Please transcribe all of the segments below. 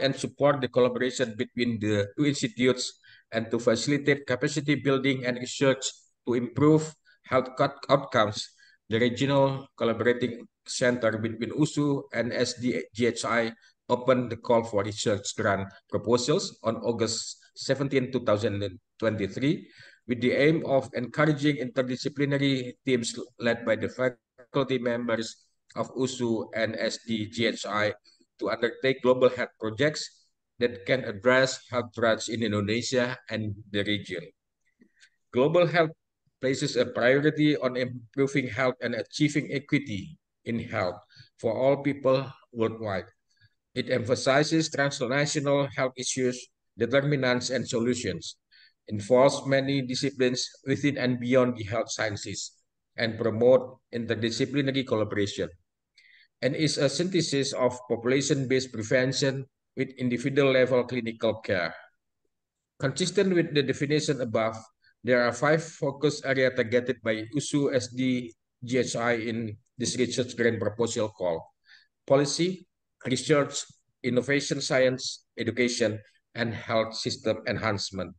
and support the collaboration between the two institutes and to facilitate capacity building and research to improve health outcomes. The Regional Collaborating Center between USU and SDGHI opened the call for research grant proposals on August 17, 2023, with the aim of encouraging interdisciplinary teams led by the faculty members of USU and SDGHI to undertake global health projects that can address health threats in Indonesia and the region. Global health places a priority on improving health and achieving equity in health for all people worldwide. It emphasizes transnational health issues, determinants, and solutions, involves many disciplines within and beyond the health sciences, and promote interdisciplinary collaboration, and is a synthesis of population-based prevention with individual-level clinical care. Consistent with the definition above, there are 5 focus areas targeted by USU-SDGHI in this research grant proposal called policy, research, innovation science, education, and health system enhancement.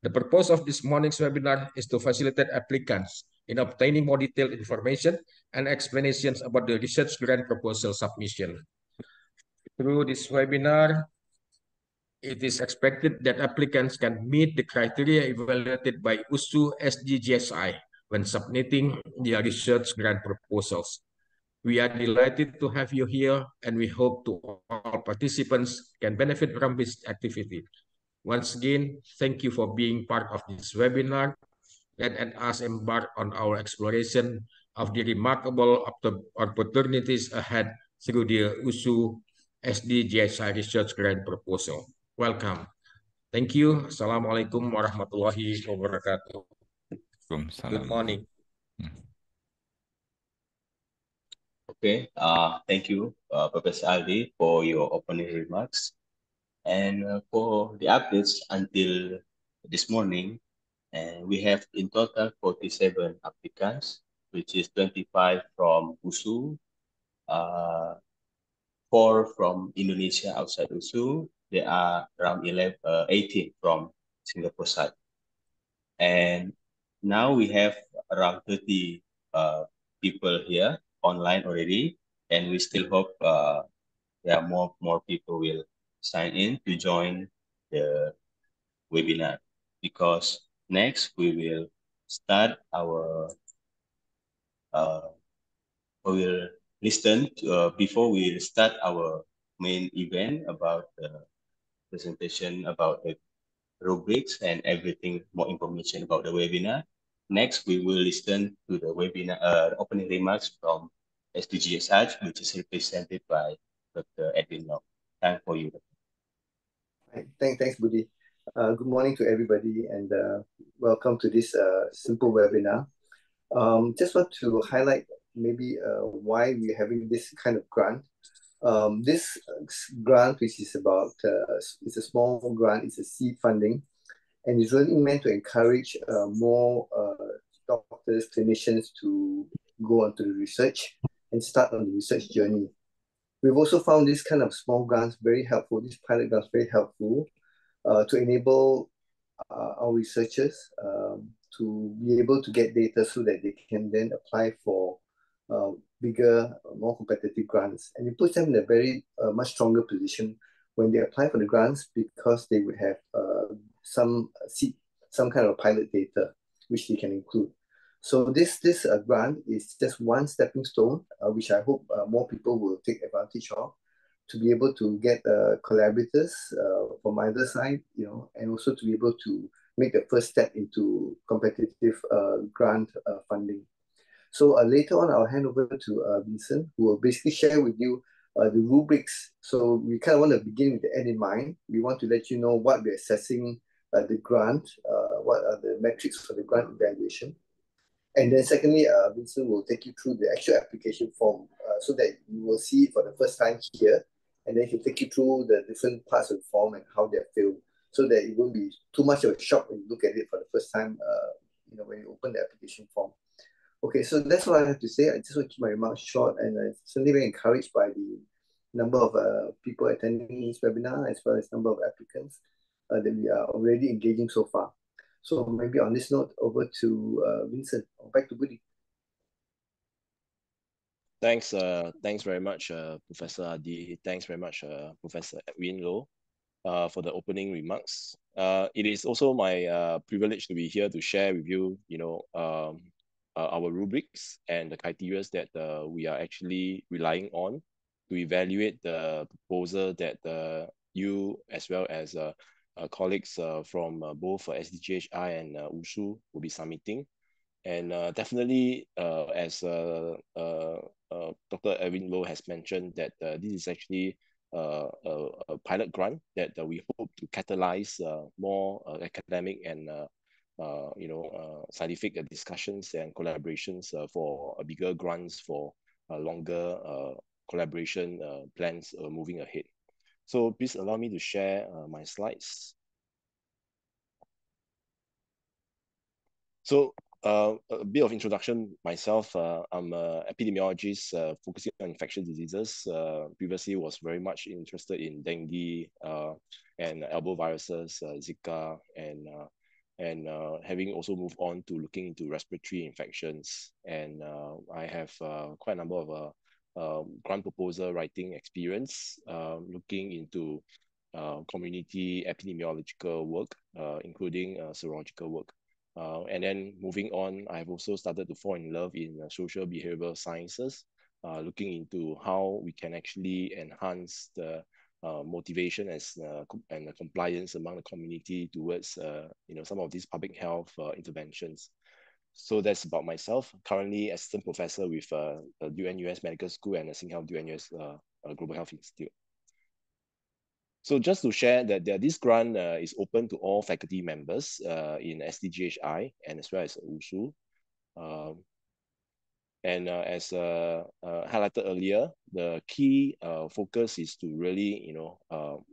The purpose of this morning's webinar is to facilitate applicants in obtaining more detailed information and explanations about the research grant proposal submission. Through this webinar, it is expected that applicants can meet the criteria evaluated by USU SDGSI when submitting their research grant proposals. We are delighted to have you here, and we hope to all participants can benefit from this activity. Once again, thank you for being part of this webinar. Let us embark on our exploration of the remarkable opportunities ahead through the USU SDGHI Research Grant Proposal. Welcome. Thank you. Assalamualaikum warahmatullahi wabarakatuh. Good morning. Okay, thank you, Professor Aldi, for your opening remarks. And for the updates until this morning, we have in total 47 applicants, which is 25 from USU, 4 from Indonesia outside USU. There are around 18 from Singapore side. And now we have around 30 people here online already, and we still hope more people will sign in to join the webinar, because next we will start our we will listen to, before we start our main event about the presentation about the rubrics and everything, more information about the webinar. Next, we will listen to the webinar opening remarks from SDGHI, which is represented by Dr. Edwin Locke. Time for you. Thanks, Budi. Good morning to everybody, and welcome to this simple webinar. Just want to highlight maybe why we're having this kind of grant. This grant, which is about, it's a small grant, it's a seed funding, and it's really meant to encourage more doctors, clinicians to go onto the research and start on the research journey. We've also found this kind of small grants very helpful, these pilot grants very helpful to enable our researchers to be able to get data so that they can then apply for bigger, more competitive grants. And it puts them in a very much stronger position when they apply for the grants, because they would have some kind of pilot data which they can include. So this grant is just one stepping stone, which I hope more people will take advantage of, to be able to get collaborators from either side, and also to be able to make the first step into competitive grant funding. So later on, I'll hand over to Vincent, who will basically share with you the rubrics. So we kind of want to begin with the end in mind. We want to let you know what we're assessing the grant, what are the metrics for the grant evaluation. And then secondly, Vincent will take you through the actual application form so that you will see it for the first time here. And then he'll take you through the different parts of the form and how they're filled, so that it won't be too much of a shock when you look at it for the first time, when you open the application form. Okay, so that's what I have to say. I just want to keep my remarks short, and I'm certainly very encouraged by number of people attending this webinar, as well as number of applicants that we are already engaging so far. So maybe on this note, over to Vincent, or back to Budi. Thanks very much, Professor Adi. Thanks very much, Professor Edwin Loh, for the opening remarks. It is also my privilege to be here to share with you, our rubrics and the criteria that we are actually relying on to evaluate the proposal that you, as well as colleagues from both SDGHI and USU, will be submitting. And definitely, as Dr. Edwin Loh has mentioned, that this is actually a pilot grant that we hope to catalyze more academic and scientific discussions and collaborations for bigger grants for longer collaboration plans moving ahead. So please allow me to share my slides. So a bit of introduction myself. I'm an epidemiologist focusing on infectious diseases. Previously was very much interested in dengue and arboviruses, Zika, and having also moved on to looking into respiratory infections. And I have quite a number of grant proposal writing experience, looking into community epidemiological work, including serological work. And then moving on, I've also started to fall in love in social behavioral sciences, looking into how we can actually enhance the motivation and the compliance among the community towards some of these public health interventions. So that's about myself. Currently, assistant professor with the UNUS Medical School and the SingHealth UNUS Global Health Institute. So just to share that this grant is open to all faculty members in SDGHI and as well as USU. And as highlighted earlier, the key focus is to really,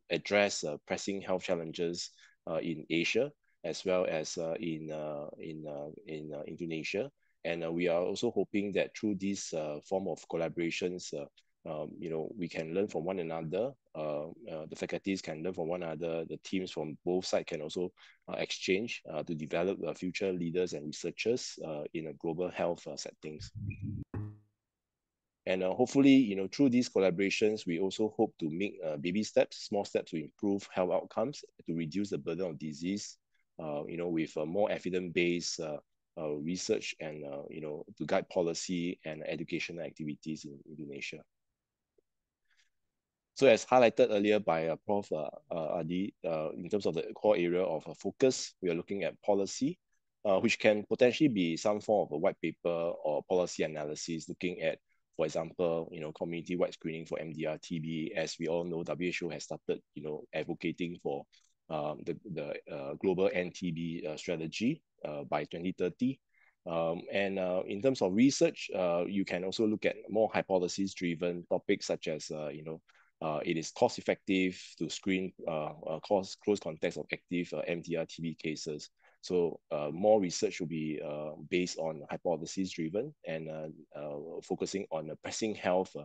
address pressing health challenges in Asia as well as in Indonesia. And we are also hoping that through this form of collaborations, we can learn from one another. The faculties can learn from one another. The teams from both sides can also exchange to develop future leaders and researchers in a global health settings. And hopefully, through these collaborations, we also hope to make baby steps, small steps to improve health outcomes, to reduce the burden of disease, with more evidence-based research and, to guide policy and educational activities in Indonesia. So as highlighted earlier by Prof. Adi, in terms of the core area of focus, we are looking at policy, which can potentially be some form of a white paper or policy analysis, looking at, for example, community-wide screening for MDR-TB. As we all know, WHO has started, advocating for the global NTB strategy by 2030. And in terms of research, you can also look at more hypothesis-driven topics such as, it is cost-effective to screen close context of active MDR-TB cases. So more research will be based on hypothesis-driven and focusing on pressing health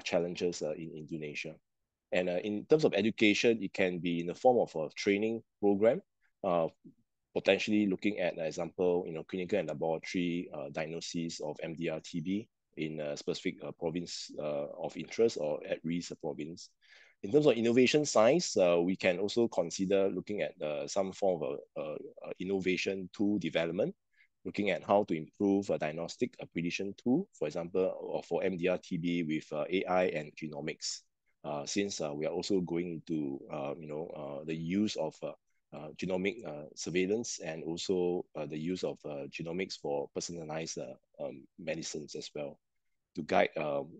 challenges in Indonesia. And in terms of education, it can be in the form of a training program, potentially looking at, example, clinical and laboratory diagnosis of MDR-TB in a specific province of interest or at-risk province. In terms of innovation science, we can also consider looking at some form of innovation tool development, looking at how to improve a diagnostic prediction tool, for example, or for MDR-TB with AI and genomics, since we are also going into the use of genomic surveillance and also the use of genomics for personalized medicines as well, to guide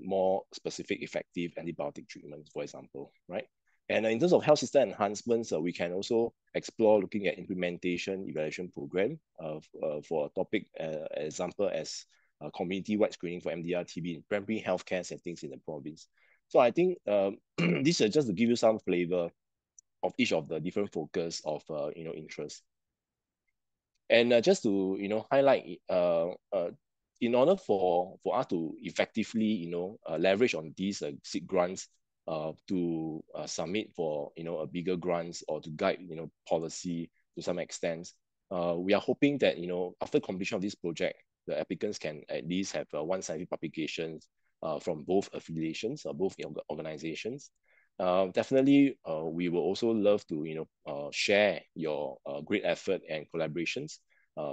more specific, effective antibiotic treatments, for example, right? And in terms of health system enhancements, we can also explore looking at implementation evaluation program for a topic, example, as community-wide screening for MDR-TB in primary healthcare settings in the province. So I think this is just to give you some flavor of each of the different focus of interest. And just to highlight, in order for us to effectively, leverage on these seed grants to submit for, a bigger grants or to guide, policy to some extent, we are hoping that, after completion of this project, the applicants can at least have one scientific publication from both affiliations, both organizations. Definitely, we will also love to, share your great effort and collaborations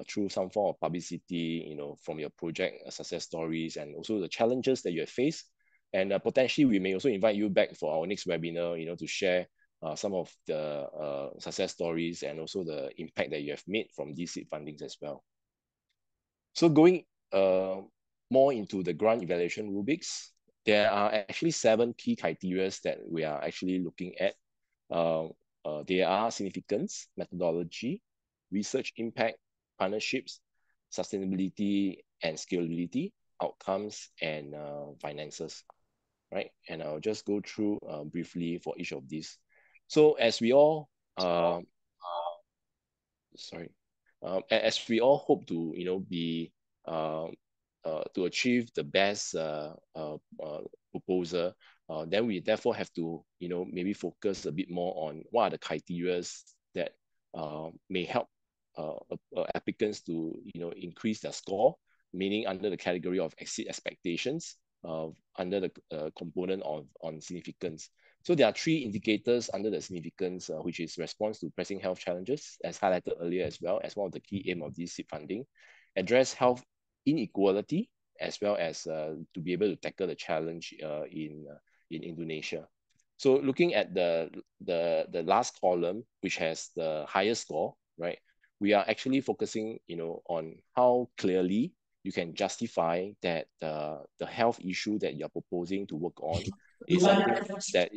through some form of publicity, from your project success stories and also the challenges that you have faced. And potentially, we may also invite you back for our next webinar, to share some of the success stories and also the impact that you have made from these seed fundings as well. So going more into the grant evaluation rubrics, there are actually 7 key criteria that we are actually looking at. They are significance, methodology, research impact, partnerships, sustainability and scalability, outcomes, and finances, right? And I'll just go through briefly for each of these. So as we all, as we all hope to, be to achieve the best proposal, then we therefore have to, maybe focus a bit more on what are the criteria that may help applicants to, increase their score, meaning under the category of exceed expectations, under the component on significance. So there are 3 indicators under the significance, which is response to pressing health challenges, as highlighted earlier as well as one of the key aim of this seed funding, address health inequality, as well as to be able to tackle the challenge in Indonesia. So looking at the last column, which has the highest score, right? We are actually focusing, on how clearly you can justify that the health issue that you're proposing to work on is something that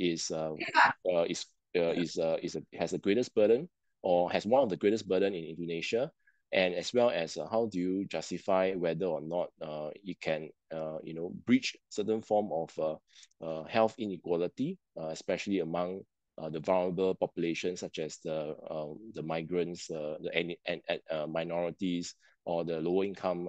has the greatest burden or has one of the greatest burden in Indonesia, and as well as how do you justify whether or not it can breach certain form of health inequality, especially among the vulnerable populations such as the migrants, the minorities, or the lower income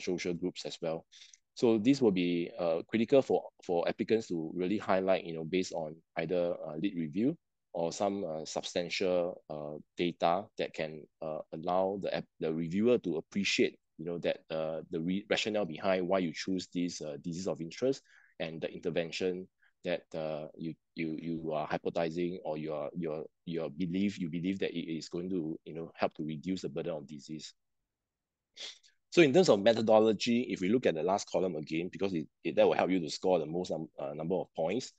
social groups as well. So this will be critical for applicants to really highlight, based on either lead review or some substantial data that can allow the reviewer to appreciate, that the rationale behind why you choose this disease of interest and the intervention that you are hypothesizing, or you believe that it is going to help to reduce the burden of disease. So in terms of methodology, if we look at the last column again, because that will help you to score the most number of points,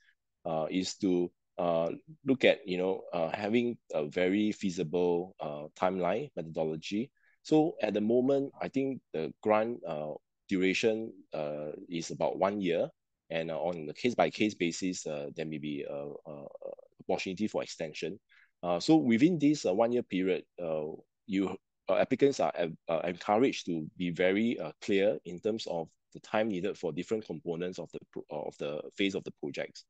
is to look at having a very feasible timeline methodology. So at the moment, I think the grant duration is about 1 year, and on the case-by-case basis, there may be opportunity for extension. So within this 1 year period, applicants are encouraged to be very clear in terms of the time needed for different components of the phase of the projects.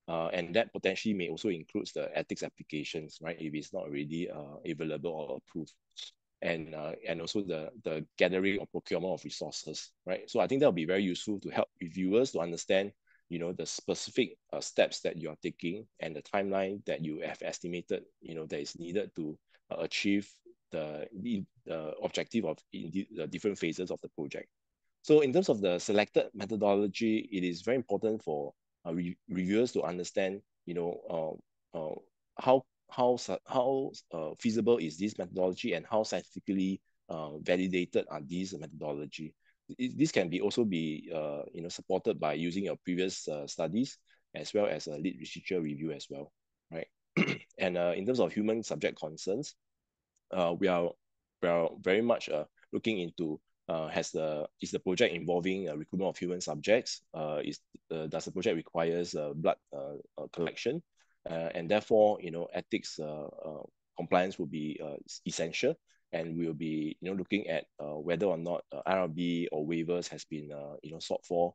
And that potentially may also include the ethics applications, right, if it's not already available or approved. And also the gathering or procurement of resources, right? So I think that will be very useful to help reviewers to understand, the specific steps that you are taking and the timeline that you have estimated, that is needed to achieve the objective of the different phases of the project. So in terms of the selected methodology, it is very important for reviewers to understand, how feasible is this methodology and how scientifically validated are these methodology. This can also be supported by using your previous studies, as well as a lead researcher review as well, right? And in terms of human subject concerns, we are very much looking into is the project involving recruitment of human subjects? Does the project requires blood collection? And therefore, ethics compliance will be essential, and we'll be looking at whether or not IRB or waivers has been sought for,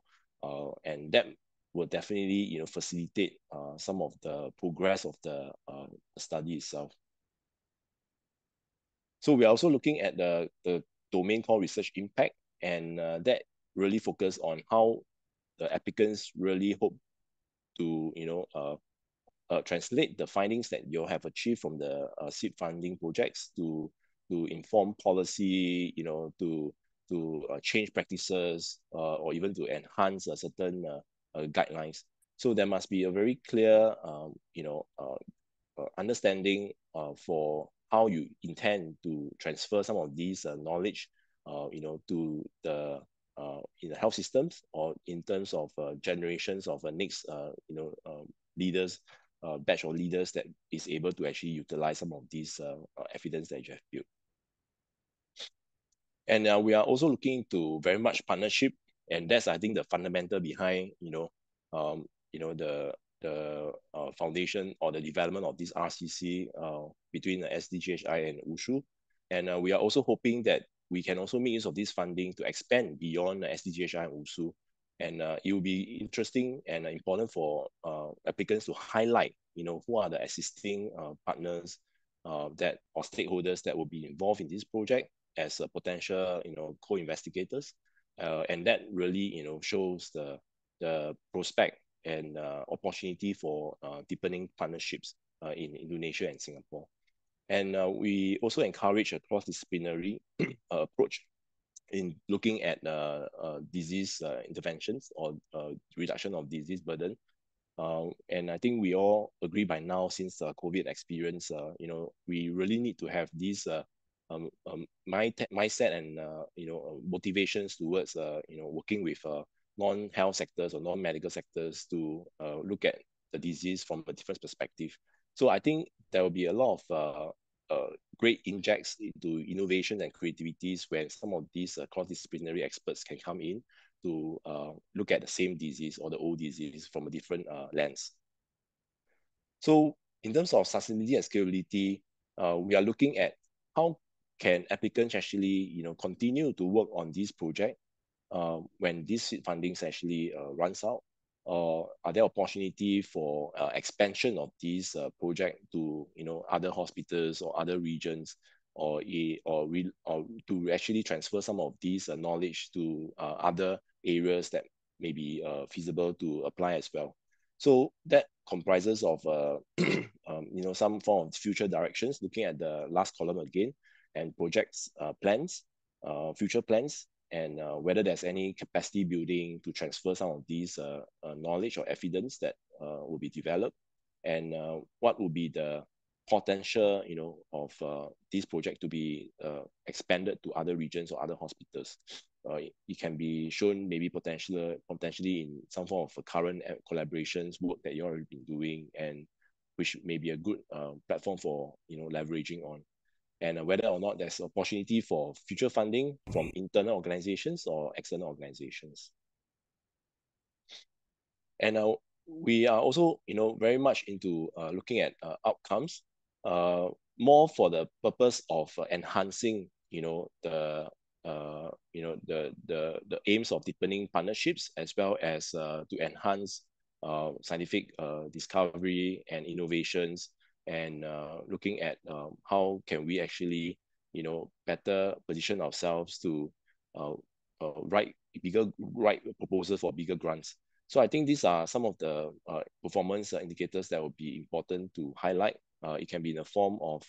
and that will definitely facilitate some of the progress of the study itself. So we are also looking at the domain called research impact, and that really focus on how the applicants really hope to, translate the findings that you have achieved from the seed funding projects to inform policy, to change practices, or even to enhance certain guidelines. So there must be a very clear, understanding for how you intend to transfer some of these knowledge, to the in the health systems, or in terms of generations of next, leaders, batch of leaders that is able to actually utilize some of these evidence that you have built. And we are also looking to very much partnership, and that's, I think, the fundamental behind, the foundation or the development of this RCC between the SDGHI and USU. And we are also hoping that we can also make use of this funding to expand beyond the SDGHI and USU. And it will be interesting and important for applicants to highlight, who are the existing partners that or stakeholders that will be involved in this project as a potential, co-investigators. And that really, shows the prospect and opportunity for deepening partnerships in Indonesia and Singapore. And we also encourage a cross-disciplinary approach in looking at disease interventions or reduction of disease burden. And I think we all agree by now, since the COVID experience, we really need to have these mindset and motivations towards working with non-health sectors or non-medical sectors to look at the disease from a different perspective. So I think there will be a lot of great injects into innovation and creativities when some of these cross-disciplinary experts can come in to look at the same disease or the old disease from a different lens. So in terms of sustainability and scalability, we are looking at how can applicants actually continue to work on this project when this funding actually runs out, or are there opportunity for expansion of this project to other hospitals or other regions, or to actually transfer some of these knowledge to other areas that may be feasible to apply as well. So that comprises of some form of future directions, looking at the last column again, and projects plans, future plans, and whether there's any capacity building to transfer some of these knowledge or evidence that will be developed, and what will be the potential of this project to be expanded to other regions or other hospitals. It can be shown maybe potentially in some form of current collaborations work that you've already been doing, and which may be a good platform for leveraging on. And whether or not there's opportunity for future funding from internal organizations or external organizations. And we are also, very much into looking at outcomes, more for the purpose of enhancing, the aims of deepening partnerships, as well as to enhance scientific discovery and innovations, and looking at how can we actually, better position ourselves to write proposals for bigger grants. So I think these are some of the performance indicators that will be important to highlight. It can be in the form of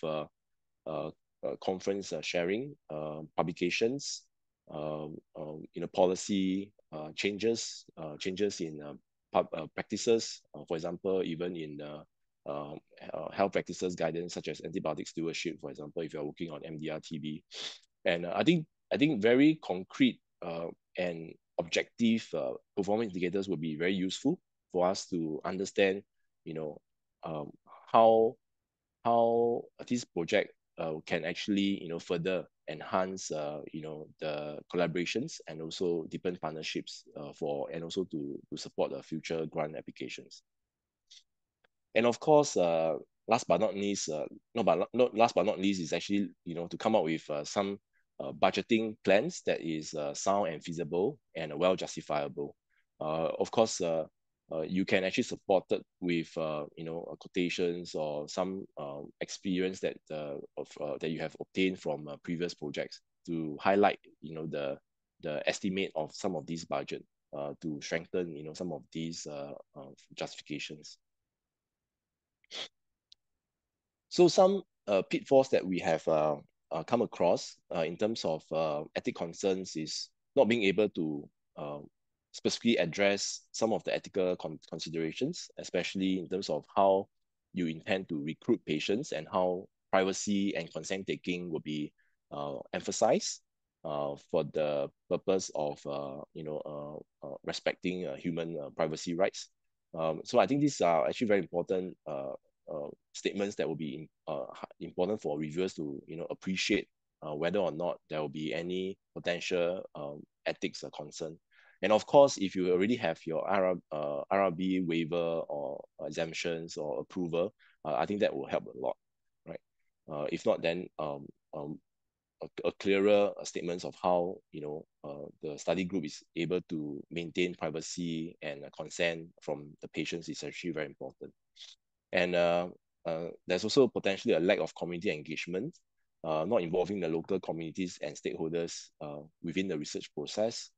conference sharing, publications, policy changes in practices, for example, even in health practices guidance, such as antibiotic stewardship, for example, if you're working on MDR-TB. And I think very concrete and objective performance indicators would be very useful for us to understand, how this project can actually, further enhance, the collaborations and also deepen partnerships and also to support the future grant applications. And of course, last but not least, is actually, to come up with some budgeting plans that is sound and feasible and well justifiable. Of course, you can actually support it with quotations or some experience that you have obtained from previous projects to highlight the the estimate of some of these budget to strengthen, some of these justifications. So some pitfalls that we have come across in terms of ethic concerns is not being able to specifically address some of the ethical considerations, especially in terms of how you intend to recruit patients and how privacy and consent taking will be emphasized for the purpose of respecting human privacy rights. So I think these are actually very important statements that will be important for reviewers to appreciate whether or not there will be any potential ethics concern. And of course, if you already have your RRB waiver or exemptions or approval, I think that will help a lot, right? If not, then a clearer statements of how the study group is able to maintain privacy and consent from the patients is actually very important. And there's also potentially a lack of community engagement, not involving the local communities and stakeholders within the research process,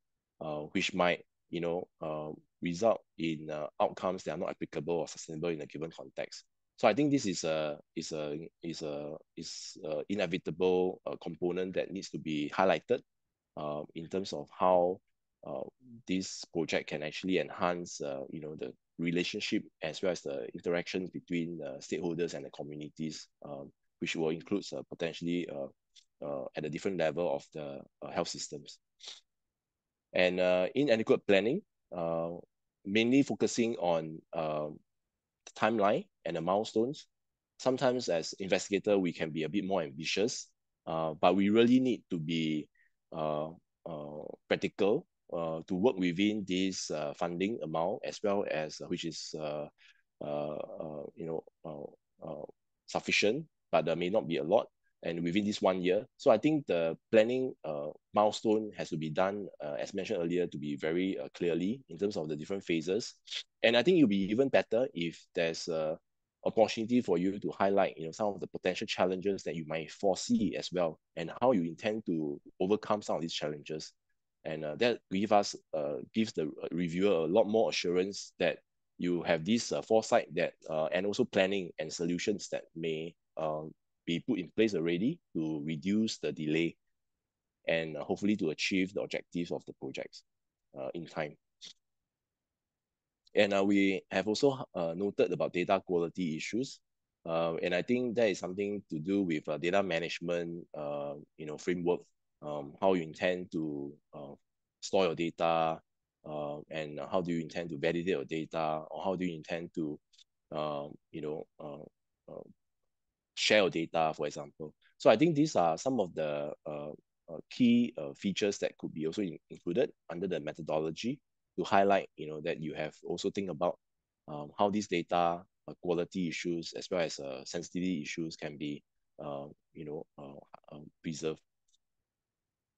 which might result in outcomes that are not applicable or sustainable in a given context. So I think this is inevitable component that needs to be highlighted in terms of how this project can actually enhance the relationship as well as the interaction between stakeholders and the communities, which will include potentially at a different level of the health systems. And inadequate planning, mainly focusing on the timeline and the milestones. Sometimes as investigator, we can be a bit more ambitious, but we really need to be practical to work within this funding amount as well as which is sufficient, but there may not be a lot, and within this 1 year. So I think the planning milestone has to be done, as mentioned earlier, to be very clearly in terms of the different phases. And I think it'll be even better if there's a opportunity for you to highlight some of the potential challenges that you might foresee as well, and how you intend to overcome some of these challenges. And that gives the reviewer a lot more assurance that you have this foresight that and also planning and solutions that may be put in place already to reduce the delay and hopefully to achieve the objectives of the projects in time. And we have also noted about data quality issues. And I think that is something to do with data management framework, how you intend to store your data, and how do you intend to validate your data, or how do you intend to share your data, for example. So I think these are some of the key features that could be also included under the methodology to highlight, that you have also think about how these data quality issues as well as sensitivity issues can be, preserved.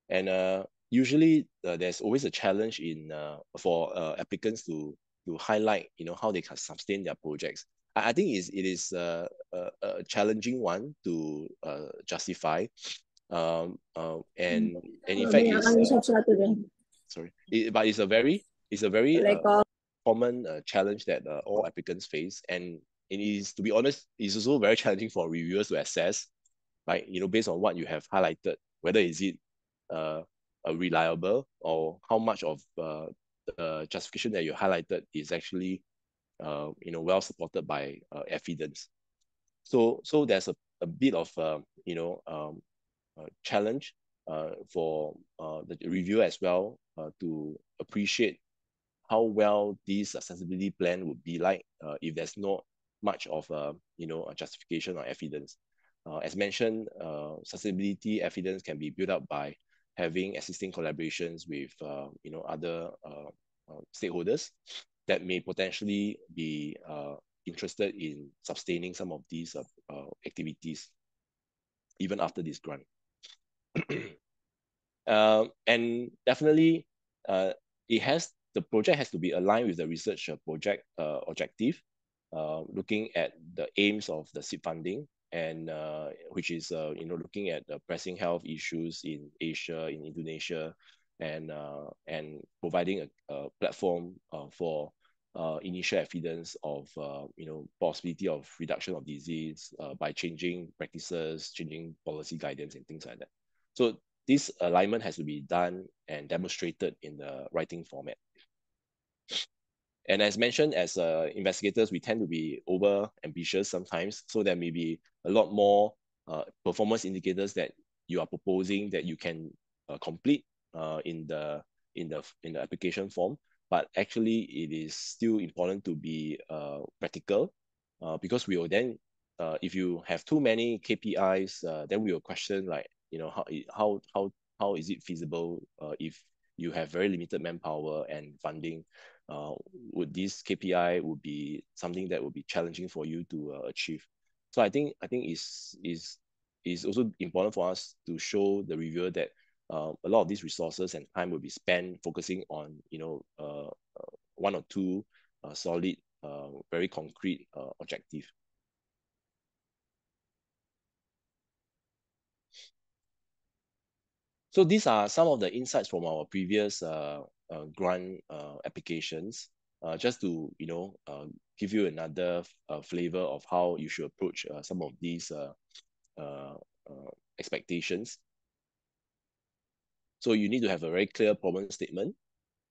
And usually there's always a challenge for applicants to highlight, how they can sustain their projects. I think it is a challenging one to justify, and in fact, but it's a very common challenge that all applicants face, and it is, to be honest, it's also very challenging for reviewers to assess, right? Based on what you have highlighted, whether is it reliable, or how much of the justification that you highlighted is actually well supported by evidence. So there's a bit of challenge for the reviewer as well to appreciate how well this accessibility plan would be like if there's not much of a justification or evidence. As mentioned, sustainability evidence can be built up by having existing collaborations with other stakeholders that may potentially be interested in sustaining some of these activities even after this grant. And definitely the project has to be aligned with the research project objective, looking at the aims of the seed funding, and which is looking at the pressing health issues in Asia, in Indonesia, and providing a platform for initial evidence of possibility of reduction of disease by changing practices, changing policy guidance, and things like that. So this alignment has to be done and demonstrated in the writing format. And as mentioned, as investigators, we tend to be over ambitious sometimes. So there may be a lot more performance indicators that you are proposing that you can complete in the application form. But actually, it is still important to be practical because we will then, if you have too many KPIs, then we will question like, how is it feasible if you have very limited manpower and funding? Would this KPI would be something that would be challenging for you to achieve? So I think is also important for us to show the reviewer that a lot of these resources and time will be spent focusing on one or two solid, very concrete objective. So these are some of the insights from our previous grant applications, just to give you another flavor of how you should approach some of these expectations. So you need to have a very clear problem statement,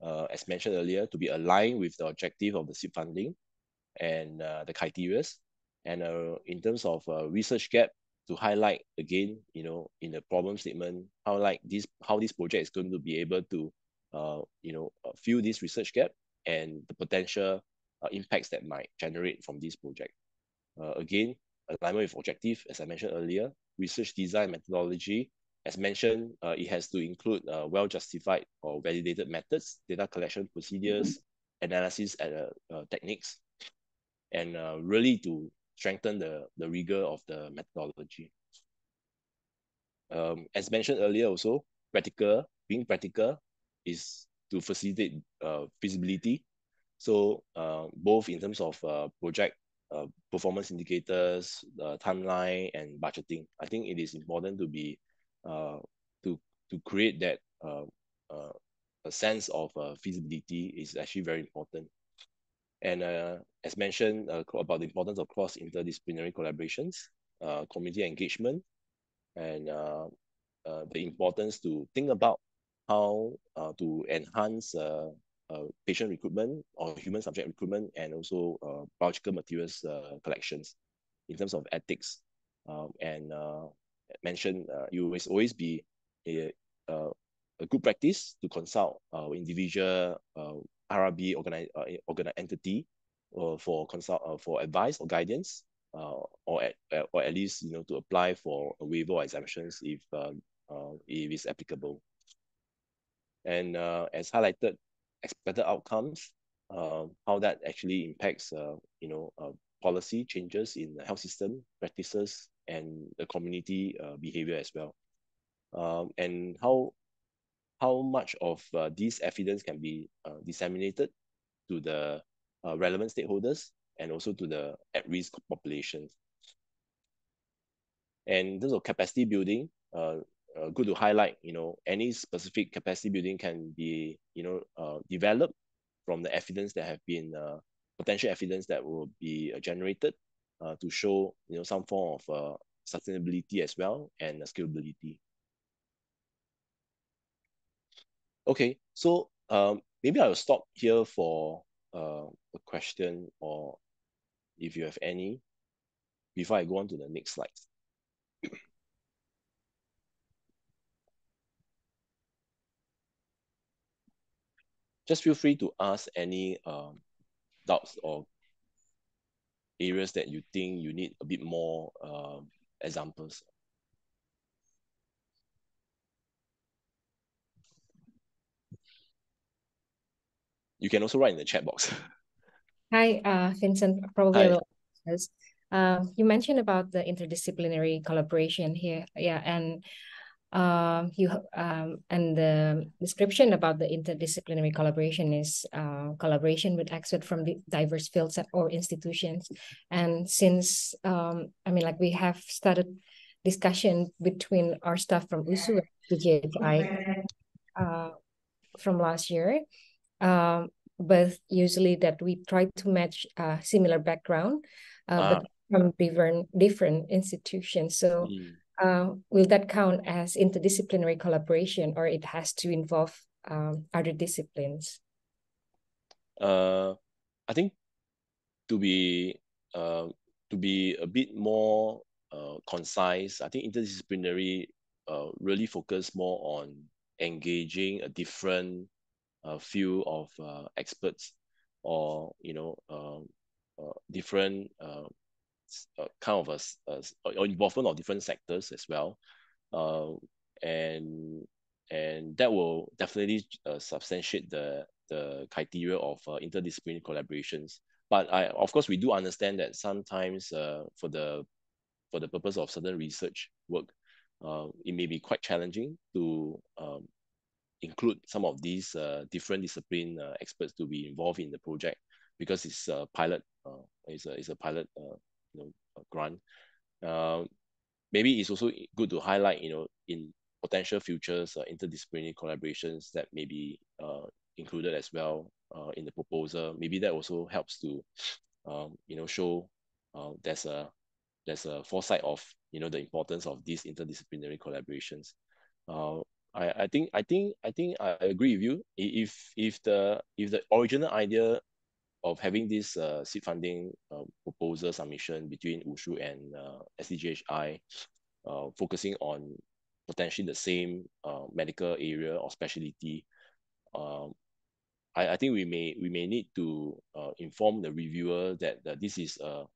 as mentioned earlier, to be aligned with the objective of the seed funding and the criteria. And in terms of research gap, to highlight again, in the problem statement, how this project is going to be able to, fill this research gap and the potential impacts that might generate from this project. Again, alignment with objective, as I mentioned earlier, research design methodology. As mentioned, it has to include well-justified or validated methods, data collection procedures, analysis techniques, and really to strengthen the rigor of the methodology. As mentioned earlier also, being practical is to facilitate feasibility. So both in terms of project performance indicators, timeline, and budgeting, I think it is important to be to create that a sense of feasibility is actually very important. And as mentioned about the importance of cross-interdisciplinary collaborations, community engagement, and the importance to think about how to enhance patient recruitment or human subject recruitment, and also biological materials collections in terms of ethics. And mentioned, it will always be a good practice to consult individual RRB entity for advice or guidance, or at least to apply for a waiver or exemptions if it's applicable. And as highlighted, expected outcomes, how that actually impacts policy changes in the health system practices and the community behavior as well, and how much of this evidence can be disseminated to the relevant stakeholders and also to the at-risk populations. And in terms of capacity building, good to highlight, any specific capacity building can be, developed from the evidence that have been, potential evidence that will be generated to show, some form of sustainability as well and scalability. Okay, so maybe I'll stop here for a question, or if you have any, before I go on to the next slide. Just feel free to ask any doubts or areas that you think you need a bit more examples. You can also write in the chat box. Hi, Vincent. Probably Hi. a little. You mentioned about the interdisciplinary collaboration here, yeah, and and the description about the interdisciplinary collaboration is collaboration with experts from the diverse fields or institutions. And since we have started discussion between our staff from USU-SDGHI, from last year, but usually that we try to match similar background, but from different institutions. So will that count as interdisciplinary collaboration, or it has to involve other disciplines? I think to be a bit more concise, I think interdisciplinary really focus more on engaging a different field of experts, or different kind of or involvement of different sectors as well, and that will definitely substantiate the criteria of interdisciplinary collaborations. But of course, we do understand that sometimes for the purpose of certain research work, it may be quite challenging to include some of these different discipline experts to be involved in the project, because it's a pilot, it's a pilot grant. Maybe it's also good to highlight, in potential futures interdisciplinary collaborations that may be included as well in the proposal. Maybe that also helps to show there's a foresight of the importance of these interdisciplinary collaborations. I think I agree with you. If the original idea of having this seed funding proposal submission between USU and SDGHI, focusing on potentially the same medical area or specialty, I think we may need to inform the reviewer that this is a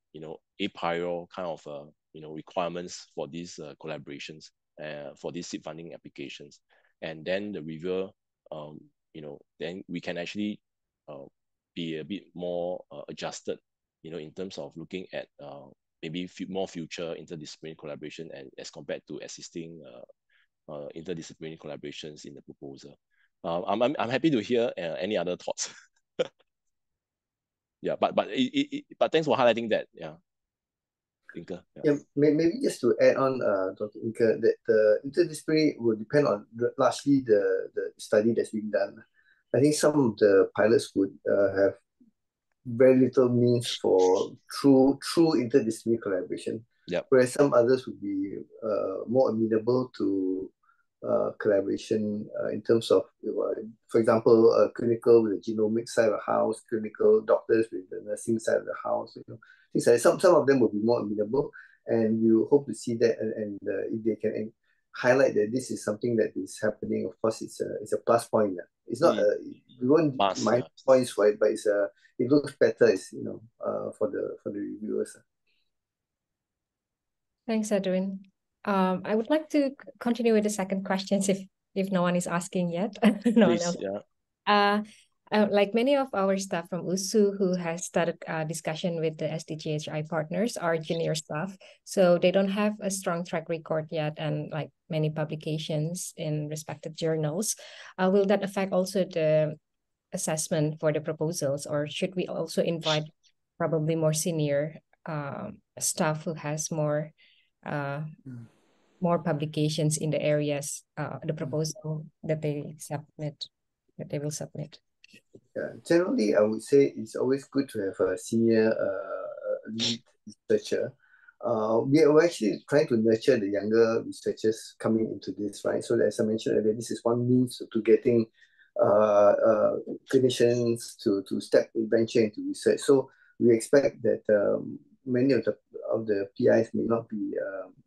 prior kind of requirements for these collaborations, for these seed funding applications, and then the reviewer then we can actually be a bit more adjusted in terms of looking at maybe more future interdisciplinary collaboration, and as compared to existing interdisciplinary collaborations in the proposal. I'm happy to hear any other thoughts. Yeah, but thanks for highlighting that. Yeah, Inka. Yeah, maybe just to add on, Dr. Inka, that the interdisciplinary will depend on largely the study that's being done. I think some of the pilots would have very little means for true interdisciplinary collaboration. Yep. Whereas some others would be more amenable to collaboration in terms of, for example, clinical with the genomic side of the house, clinical doctors with the nursing side of the house. Things like that. Some of them will be more amenable, and we hope to see that. And if they can highlight that this is something that is happening, of course, it's a plus point. It's not we won't mind points for it, but it looks better, for the reviewers. Thanks, Edwin. I would like to continue with the second questions if no one is asking yet. No one else. Yeah. Like many of our staff from USU who has started a discussion with the SDGHI partners are junior staff, so they don't have a strong track record yet, and like many publications in respective journals. Will that affect also the assessment for the proposals, or should we also invite probably more senior staff who has more publications in the areas, the proposal that they will submit? Yeah, generally, I would say it's always good to have a senior lead researcher. We are actually trying to nurture the younger researchers coming into this, right? So as I mentioned earlier, this is one means to getting clinicians to venture into research. So we expect that many of the PIs may not be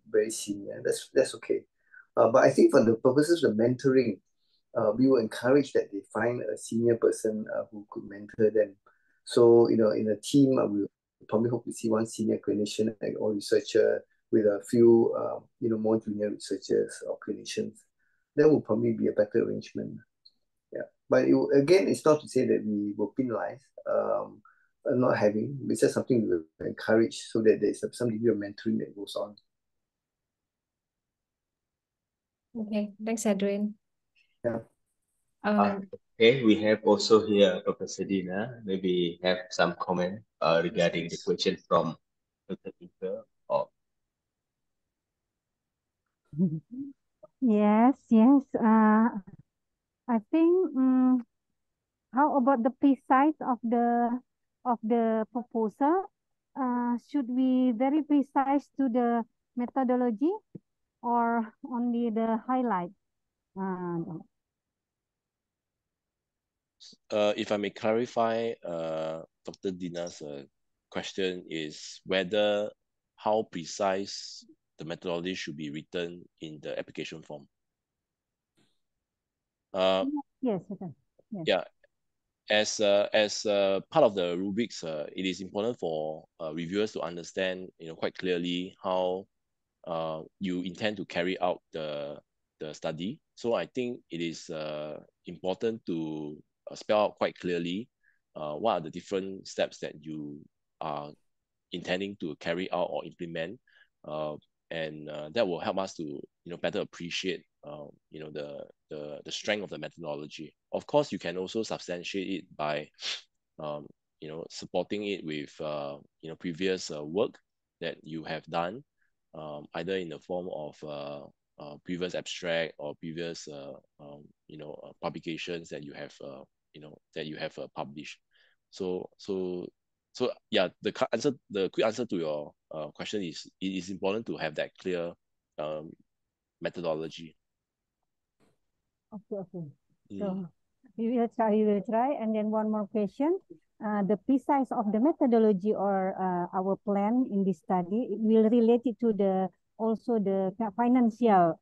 very senior. That's okay. But I think for the purposes of mentoring, we will encourage that they find a senior person who could mentor them. So, in a team, we probably hope to see one senior clinician or researcher with a few, more junior researchers or clinicians. That will probably be a better arrangement. Yeah, but again, it's not to say that we will penalize not having. It's just something we will encourage so that there's some degree of mentoring that goes on. Okay, thanks, Edwin. Yeah. Okay, we have also here Dr. Sedina. Maybe have some comment regarding the question from Dr. Inka. Yes. I think how about the precise of the proposal? Should we very precise to the methodology or only the highlight? If I may clarify, Dr. Dina's question is whether how precise the methodology should be written in the application form. Yes, okay. Yes. Yeah, as part of the rubrics, it is important for reviewers to understand, quite clearly how you intend to carry out the study. So I think it is important to spell out quite clearly what are the different steps that you are intending to carry out or implement, and that will help us to better appreciate the strength of the methodology. Of course, you can also substantiate it by supporting it with previous work that you have done, either in the form of previous abstract or previous publications that you have published. So yeah, the quick answer to your question is it is important to have that clear methodology. Okay. So we will try. And then one more question. The precise of the methodology or our plan in this study will relate it to the also the financial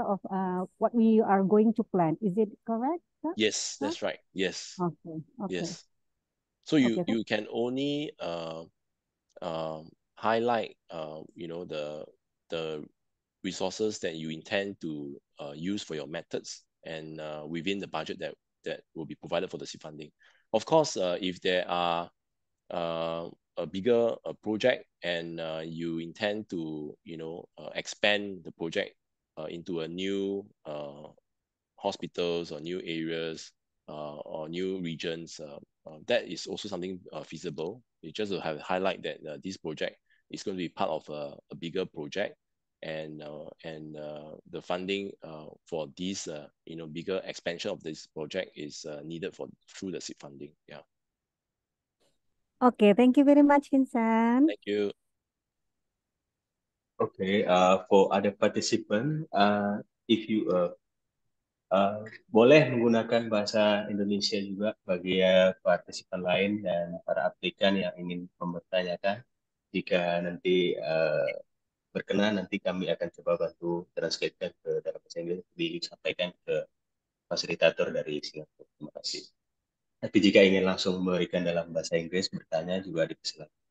of what we are going to plan. Is it correct, sir? Yes, that's right. Yes. Okay. Yes. So you can only highlight the resources that you intend to use for your methods and within the budget that will be provided for the seed funding. Of course, if there are a bigger project and you intend to expand the project into a new hospitals or new areas or new regions, that is also something feasible. You just to have highlight that this project is going to be part of a bigger project, and the funding for this bigger expansion of this project is needed through the seed funding. Yeah. Okay, thank you very much, Vincent. Thank you. Okay, for other participant, if you boleh menggunakan bahasa Indonesia juga bagi partisipan lain dan para aplikan yang ingin mempertanyakan. Jika nanti berkenan, nanti kami akan coba bantu translatekan ke dalam bahasa Inggris, disampaikan ke fasilitator dari Singapura. Terima kasih. Tapi jika ingin langsung memberikan dalam bahasa Inggris, bertanya juga dipersilakan.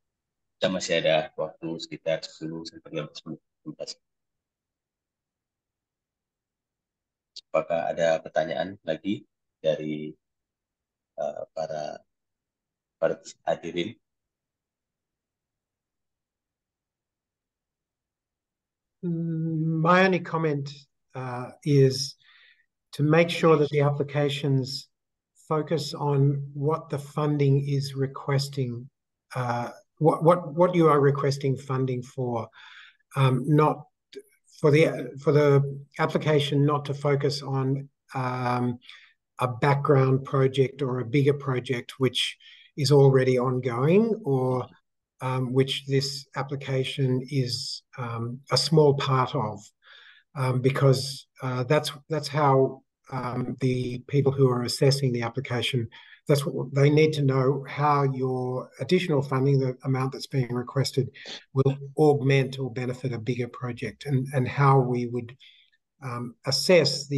Kita masih ada waktu sekitar 10-15 menit. Terima kasih. Apakah ada pertanyaan lagi dari para hadirin? My only comment is to make sure that the applications focus on what the funding is requesting, what you are requesting funding for, not for the application not to focus on a background project or a bigger project which is already ongoing, or which this application is a small part of, because that's how the people who are assessing the application, that's what they need to know, how your additional funding, the amount that's being requested, will augment or benefit a bigger project, and how we would assess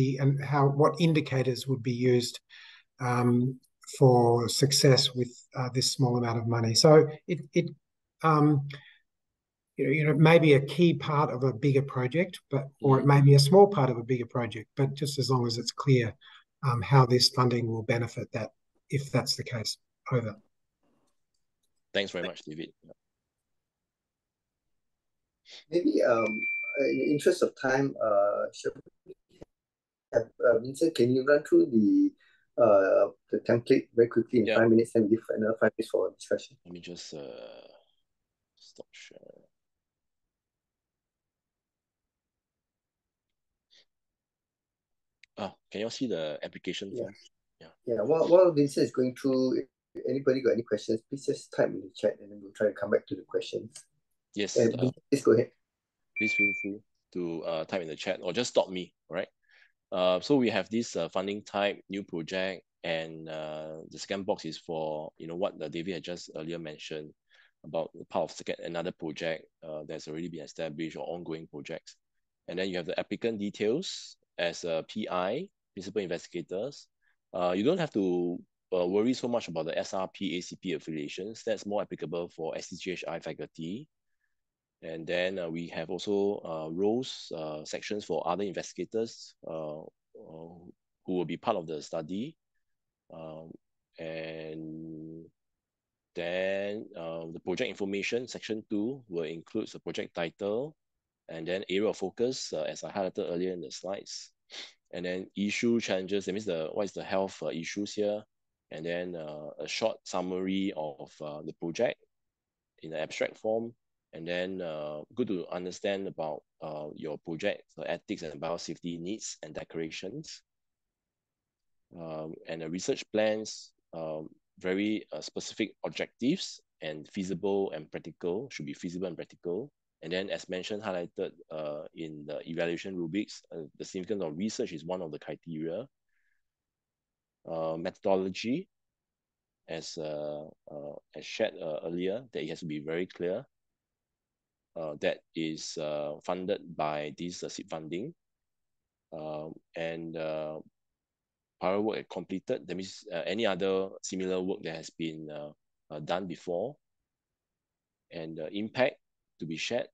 what indicators would be used for success with this small amount of money. So it may be a key part of a bigger project, or it may be a small part of a bigger project, but just as long as it's clear how this funding will benefit that, if that's the case. Over. Thanks very much, David. Maybe in the interest of time, Vincent, can you run through the template very quickly in 5 minutes and give another 5 minutes for discussion? Let me just stop share. Can you see the application form? Yeah. While Vincent is going through, if anybody got any questions, please just type in the chat and then we'll try to come back to the questions. Yes. Please go ahead. Please feel free to type in the chat or just stop me, all right? So we have this funding type, new project, and the second box is for, what David had just earlier mentioned about the part of another project that's already been established or ongoing projects. And then you have the applicant details as a PI, principal investigators. You don't have to worry so much about the SRP, ACP affiliations. That's more applicable for SDGHI faculty. And then we have also roles, sections for other investigators who will be part of the study. And then the project information, section 2, will include the project title, and then area of focus, as I highlighted earlier in the slides. And then issue, challenges, that means what is the health issues here, and then a short summary of the project in the abstract form. And then good to understand about your project, so ethics and biosafety needs and declarations. And the research plans, very specific objectives and feasible and practical, should be feasible and practical. And then as mentioned, highlighted in the evaluation rubrics, the significance of research is one of the criteria. Methodology, as shared earlier, that it has to be very clear. That is funded by this seed funding, and prior work completed. That means any other similar work that has been done before, and impact to be shared.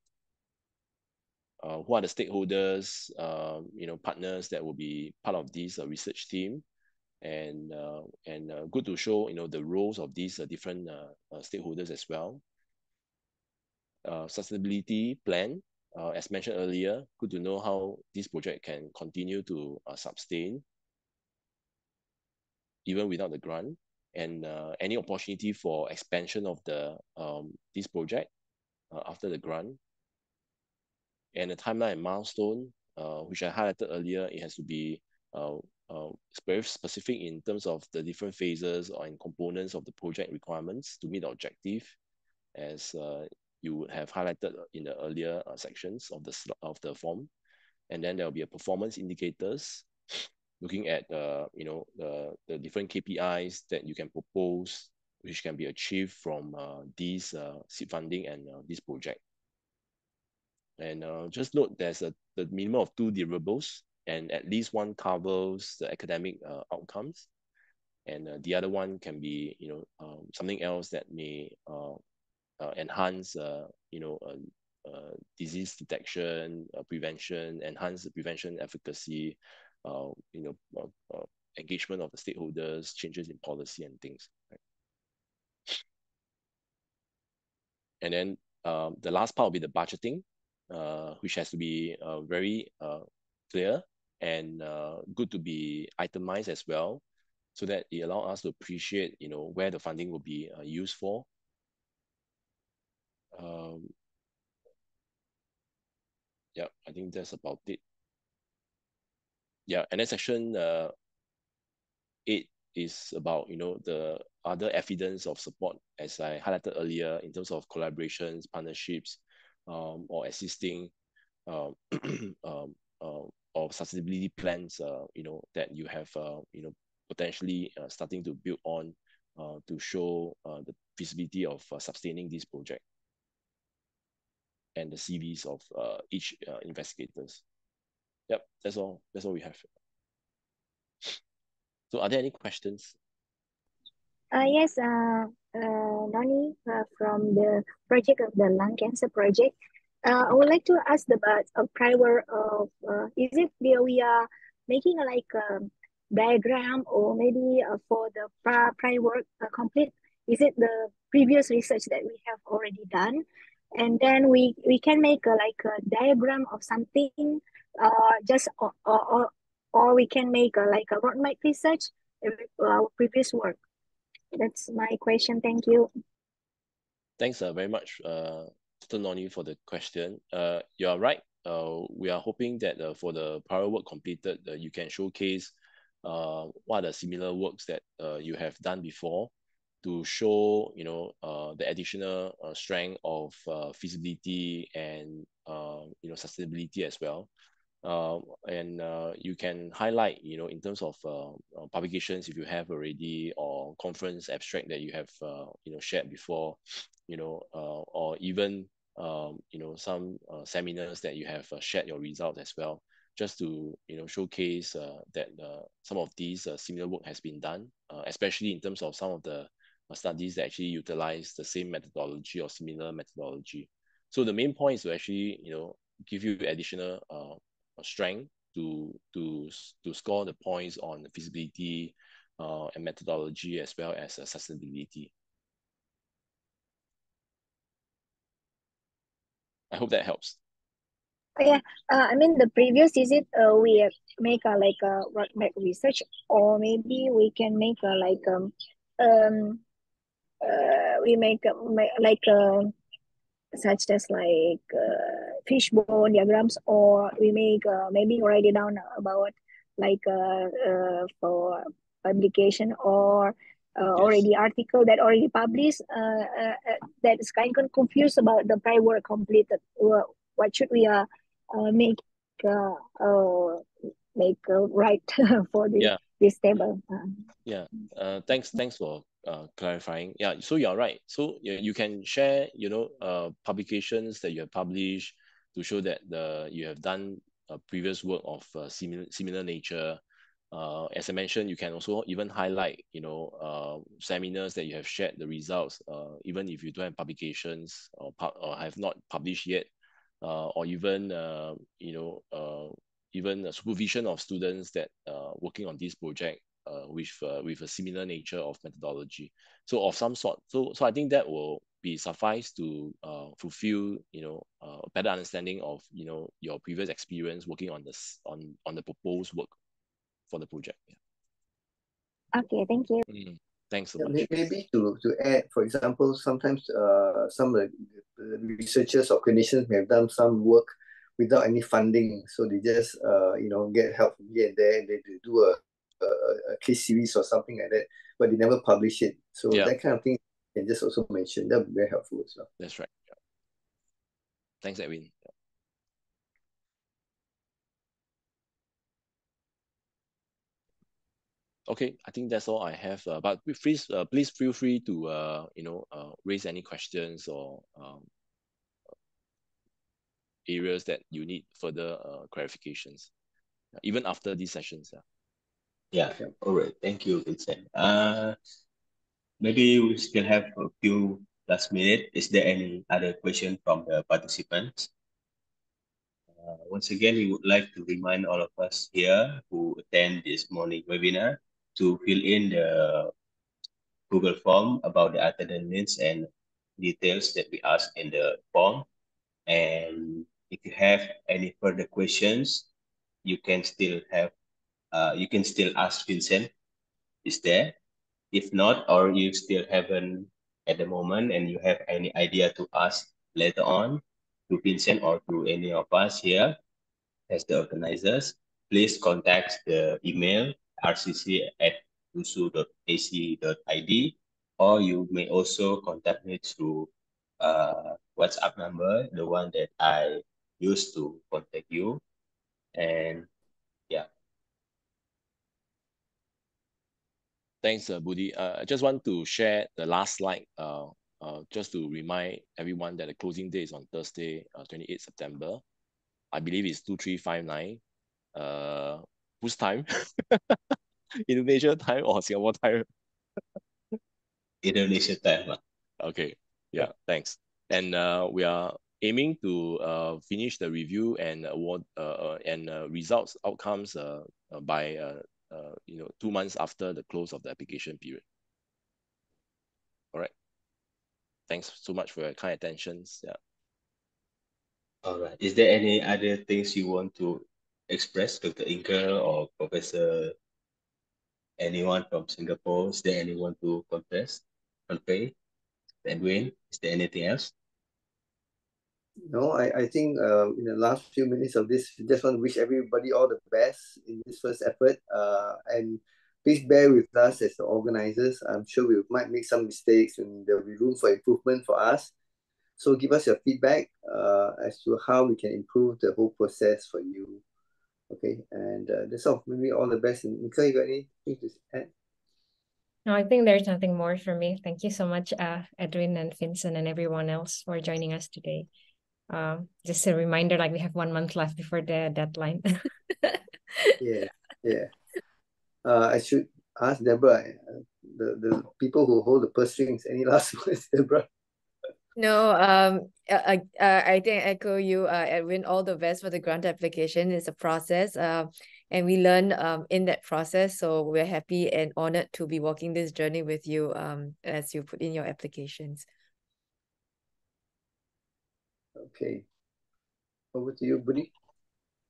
Who are the stakeholders, partners that will be part of this research team, and good to show the roles of these different stakeholders as well. Sustainability plan, as mentioned earlier, good to know how this project can continue to sustain even without the grant, and any opportunity for expansion of this project after the grant. And the timeline and milestone, which I highlighted earlier, it has to be very specific in terms of the different phases and components of the project requirements to meet the objective, as you would have highlighted in the earlier sections of the form. And then there will be a performance indicators, looking at the different KPIs that you can propose, which can be achieved from these seed funding and this project. And just note there's the minimum of 2 deliverables, and at least one covers the academic outcomes, and the other one can be something else that may enhance disease detection, prevention, enhance the prevention efficacy, engagement of the stakeholders, changes in policy and things. Right? And then the last part will be the budgeting, which has to be very clear and good to be itemized as well, so that it allows us to appreciate where the funding will be used for. Yeah, I think that's about it. Yeah, and then section 8 is about the other evidence of support, as I highlighted earlier, in terms of collaborations, partnerships, or assisting or sustainability plans, that you have potentially starting to build on to show the feasibility of sustaining this project, and the CVs of each investigators. Yep, that's all we have. So are there any questions? Yes, Noni, from the project of the lung cancer project. I would like to ask about a prior of, is it we are making like a diagram, or maybe for the prior work complete, is it the previous research that we have already done? And then we can make like a diagram of something, just or we can make like a roadmap research our previous work. That's my question. Thank you. Thanks very much, Mr. Noni, for the question. You are right. we are hoping that for the prior work completed, you can showcase what are the similar works that you have done before to show, the additional strength of feasibility and, sustainability as well. And you can highlight, in terms of publications if you have already, or conference abstract that you have, shared before, or even, some seminars that you have shared your results as well, just to, showcase that some of these similar work has been done, especially in terms of some of the studies that actually utilize the same methodology or similar methodology. So the main point is to actually, give you additional strength to score the points on the feasibility and methodology, as well as sustainability. I hope that helps. Yeah, I mean the previous is it we make a like a research, or maybe we can make a like we make like such as like fishbone diagrams, or we make maybe write it down about like for publication, or already article that already published that is kind of confused about the prior work completed. What should we make right for this table? Thanks for clarifying. Yeah, so you're right. So you can share, publications that you have published to show that you have done previous work of similar nature. As I mentioned, you can also even highlight, seminars that you have shared the results, even if you don't have publications or have not published yet, or even, even a supervision of students that working on this project with a similar nature of methodology, so of some sort. So I think that will be suffice to fulfill, a better understanding of, your previous experience working on this on the proposed work for the project. Okay, thank you. Thanks so much. Maybe to add, for example, sometimes some of the researchers or clinicians may have done some work without any funding, so they just get help from here and there, and they do a case series or something like that, but they never publish it. So that kind of thing you can just also mention. That would be very helpful as well. That's right. Thanks, Edwin. Okay, I think that's all I have. But please feel free to raise any questions or areas that you need further clarifications, even after these sessions. Yeah. All right. Thank you, Vincent. Maybe we still have a few last minute. Is there any other question from the participants? Once again, we would like to remind all of us here who attend this morning webinar to fill in the Google form about the attendance and details that we asked in the form. And if you have any further questions, you can still ask Vincent. Is there? If not, or you still haven't at the moment and you have any idea to ask later on to Vincent or to any of us here as the organizers, please contact the email rcc@usu.ac.id, or you may also contact me through WhatsApp number, the one that I used to contact you. And yeah. Thanks, Budi. I just want to share the last slide, just to remind everyone that the closing day is on Thursday, 28 September. I believe it's 2359. Whose time? Indonesia time or Singapore time? Indonesia time. Okay. Yeah, thanks. And we are aiming to finish the review and award and results outcomes by 2 months after the close of the application period. All right. Thanks so much for your kind attentions. Yeah. All right. Is there any other things you want to express, Dr. Inker or Professor? Anyone from Singapore? Is there anyone to convey? Edwin, is there anything else? No, I think in the last few minutes of this, just want to wish everybody all the best in this first effort. And please bear with us as the organizers. I'm sure we might make some mistakes and there will be room for improvement for us. So give us your feedback as to how we can improve the whole process for you. Okay, and that's all. Maybe all the best. And Nika, you got anything to add? No, I think there's nothing more for me. Thank you so much, Edwin and Vincent and everyone else for joining us today. Just a reminder, like we have 1 month left before the deadline. Yeah, yeah. I should ask Deborah, the people who hold the purse strings, any last words, Deborah? No, I think I echo you, Edwin. All the best for the grant application. It's a process, and we learn in that process. So we're happy and honored to be walking this journey with you as you put in your applications. Okay. Over to you, Budi.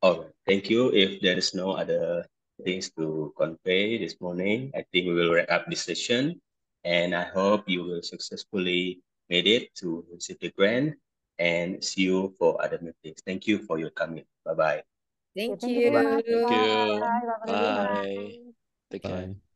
All right, thank you. If there is no other things to convey this morning, I think we will wrap up this session. And I hope you will successfully made it to receive the grant and see you for other meetings. Thank you for your coming. Bye-bye. Thank Thank you very you. much. Thank you. Bye. Bye. Bye. Take care. Bye.